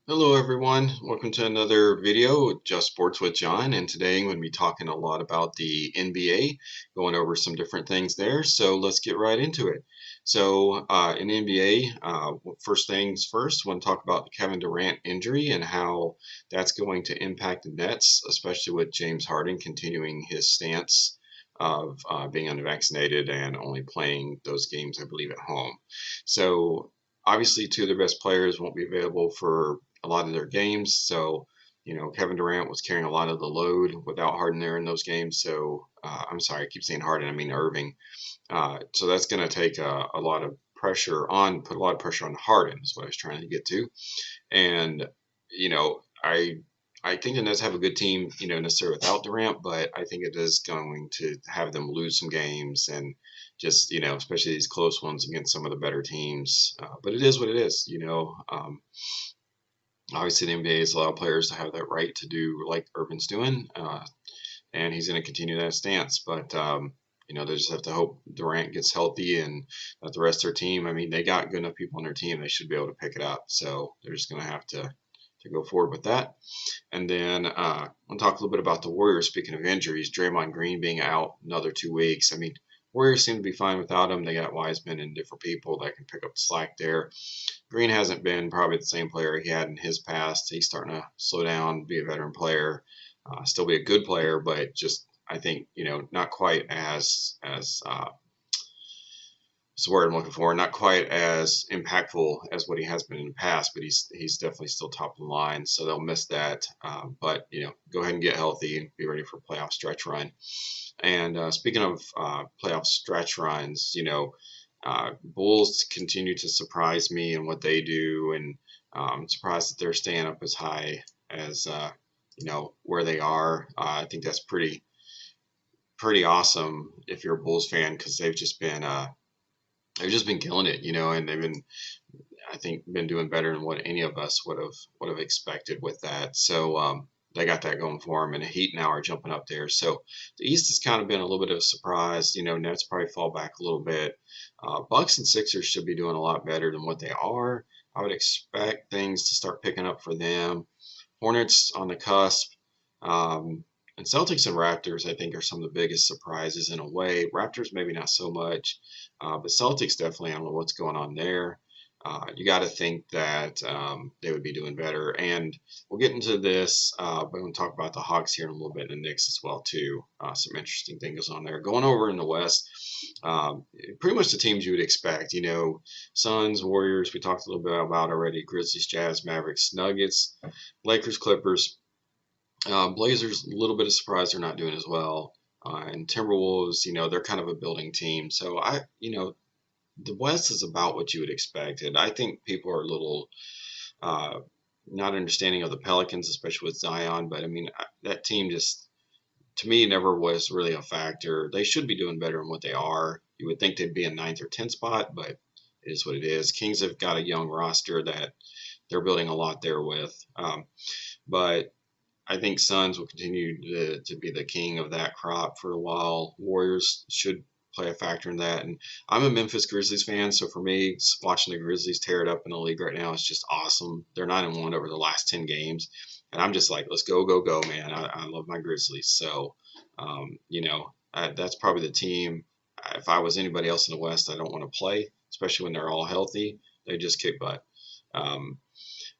Hello everyone, welcome to another video with Just Sports with John, and today I'm going to be talking a lot about the NBA, going over some different things there, so let's get right into it. In the NBA, first things first, I want to talk about the Kevin Durant injury and how that's going to impact the Nets, especially with James Harden continuing his stance of being unvaccinated and only playing those games, I believe, at home. So obviously two of their best players won't be available for a lot of their games. So, Kevin Durant was carrying a lot of the load without Harden there in those games. So, I'm sorry, I keep saying Harden, I mean Irving. So that's going to take a lot of put a lot of pressure on Harden, is what I was trying to get to. And, you know, I. I think the Nets have a good team, necessarily without Durant, but I think it is going to have them lose some games and just, especially these close ones against some of the better teams. But it is what it is, obviously the NBA has allowed players to have that right to do like Irvin's doing, and he's going to continue that stance. But they just have to hope Durant gets healthy and that the rest of their team. I mean, they got good enough people on their team; they should be able to pick it up. So they're just going to have to go forward with that. And then I'll talk a little bit about the Warriors. Speaking of injuries, Draymond Green being out another 2 weeks. I mean, Warriors seem to be fine without him. They got Wiseman and different people that can pick up the slack there. Green hasn't been probably the same player he had in his past. He's starting to slow down, be a veteran player, still be a good player, but just I think not quite as what's the word I'm looking for, not quite as impactful as what he has been in the past. But he's definitely still top of the line, so they'll miss that. But go ahead and get healthy and be ready for a playoff stretch run. And speaking of playoff stretch runs, Bulls continue to surprise me in what they do, and I'm surprised that they're staying up as high as where they are. I think that's pretty awesome if you're a Bulls fan because they've just been killing it, and they've been I think been doing better than what any of us would have expected with that. So they got that going for them, and the Heat now are jumping up there. So the East has kind of been a little bit of a surprise. Nets probably fall back a little bit. Bucks and Sixers should be doing a lot better than what they are. I would expect things to start picking up for them. Hornets on the cusp. And Celtics and Raptors, I think, are some of the biggest surprises in a way. Raptors, maybe not so much, but Celtics definitely. I don't know what's going on there. You got to think that they would be doing better. And we'll get into this, but we'll talk about the Hawks here in a little bit, and the Knicks as well too. Some interesting things on there. Going over in the West, pretty much the teams you would expect. Suns, Warriors. We talked a little bit about already. Grizzlies, Jazz, Mavericks, Nuggets, Lakers, Clippers. Blazers, a little bit of surprise they're not doing as well. And Timberwolves, they're kind of a building team. So the West is about what you would expect. And I think people are a little uh, not understanding of the Pelicans, especially with Zion. But I mean, that team just, to me, never was really a factor. They should be doing better than what they are. You would think they'd be in ninth or 10th spot, but it is what it is. Kings have got a young roster that they're building a lot there with. But I think Suns will continue to be the king of that crop for a while. Warriors should play a factor in that. And I'm a Memphis Grizzlies fan, so for me, watching the Grizzlies tear it up in the league right now is just awesome. They're 9-1 over the last 10 games, and I'm just like, let's go, go, go, man! I love my Grizzlies. So, that's probably the team. If I was anybody else in the West, I don't want to play, especially when they're all healthy. They just kick butt. Um,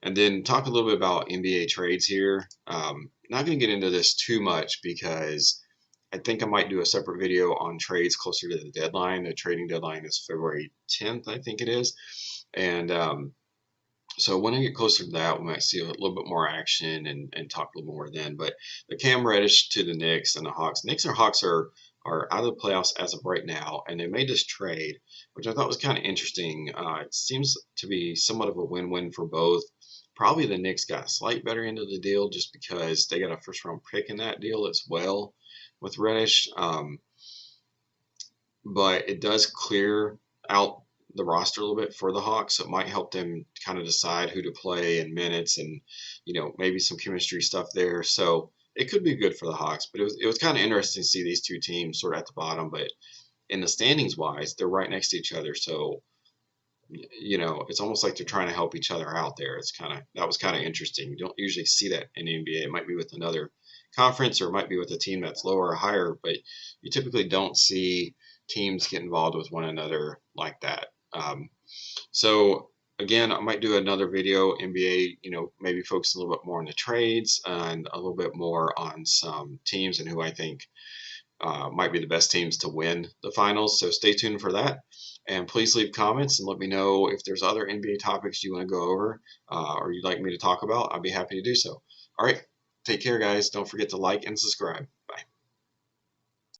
and then talk a little bit about NBA trades here. Not going to get into this too much because I think I might do a separate video on trades closer to the deadline. The trading deadline is February 10th, I think it is. And so when I get closer to that, we might see a little bit more action and talk a little more then. But the Cam Reddish to the Knicks and the Hawks. Knicks or Hawks are out of the playoffs as of right now, and they made this trade, which I thought was kind of interesting. It seems to be somewhat of a win-win for both. Probably the Knicks got a slight better end of the deal just because they got a first-round pick in that deal as well with Reddish. But it does clear out the roster a little bit for the Hawks. So it might help them kind of decide who to play in minutes and, maybe some chemistry stuff there. So it could be good for the Hawks. But it was kind of interesting to see these two teams sort of at the bottom. But in the standings wise, they're right next to each other. So you know, it's almost like they're trying to help each other out there. That was kind of interesting. You don't usually see that in the NBA. It might be with another conference or it might be with a team that's lower or higher, but you typically don't see teams get involved with one another like that. So again, I might do another video NBA, you know, maybe focus a little bit more on the trades and a little bit more on some teams and who I think might be the best teams to win the finals. So stay tuned for that. And please leave comments and let me know if there's other NBA topics you want to go over or you'd like me to talk about. I'd be happy to do so. All right. Take care, guys. Don't forget to like and subscribe. Bye.